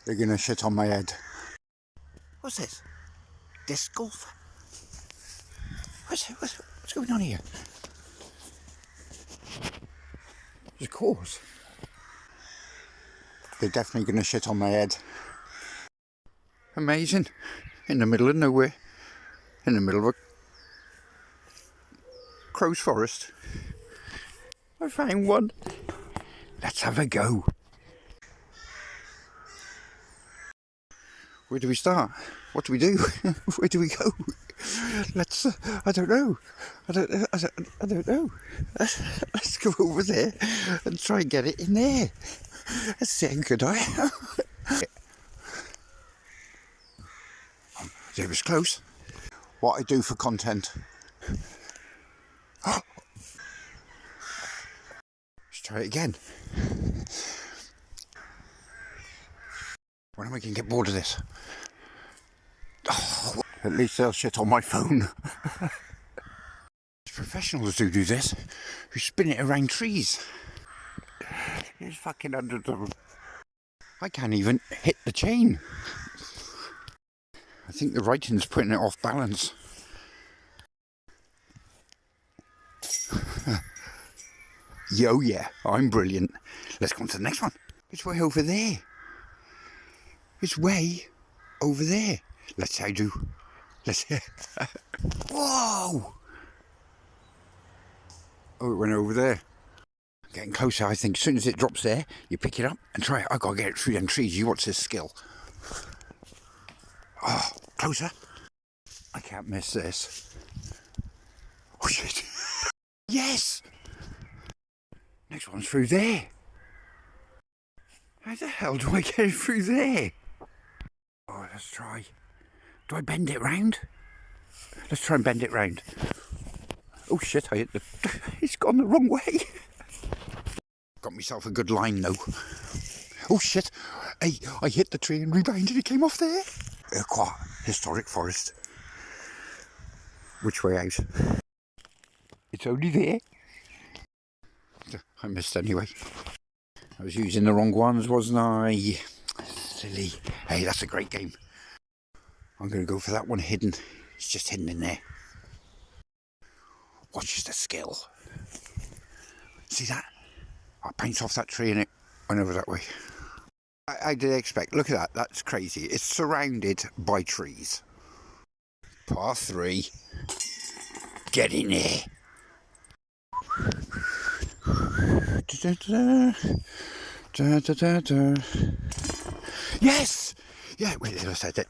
They're gonna shit on my head. What's this? Disc golf? What's going on here? Of course. They're definitely gonna shit on my head. Amazing. In the middle of nowhere. In the middle of a crow's forest. I found one. Let's have a go. Where do we start? What do we do? Where do we go? Let's. I don't know. I don't know. Let's go over there and try and get it in there. Let's see how good I am. It was close. What I do for content. Let's try it again. When am I going to get bored of this? Oh, at least they'll shit on my phone. It's professionals who do this, who spin it around trees. There's fucking hundreds of them. I can't even hit the chain. I think the writing's putting it off balance. Yo, yeah, I'm brilliant. Let's go on to the next one. It's way over there. It's way over there. Let's see how I do. Let's see. Whoa! Oh, it went over there. Getting closer, I think. As soon as it drops there, you pick it up and try it. I've got to get it through them trees. You watch this skill. Oh, closer. I can't miss this. Oh, shit. Yes! Next one's through there. How the hell do I get it through there? Oh, let's try. Do I bend it round? Let's try and bend it round. Oh shit, I hit the... It's gone the wrong way. Got myself a good line though. Oh shit. Hey, I hit the tree and rebounded. It came off there. Quite historic forest. Which way out? It's only there. I missed anyway. I was using the wrong ones, wasn't I? Silly. Hey, that's a great game. I'm going to go for that one hidden. It's just hidden in there. Watch the skill. See that? I bounce off that tree and it went over that way. I did expect. Look at that. That's crazy. It's surrounded by trees. Par 3. Get in there. Yes! Yeah, wait, I said it.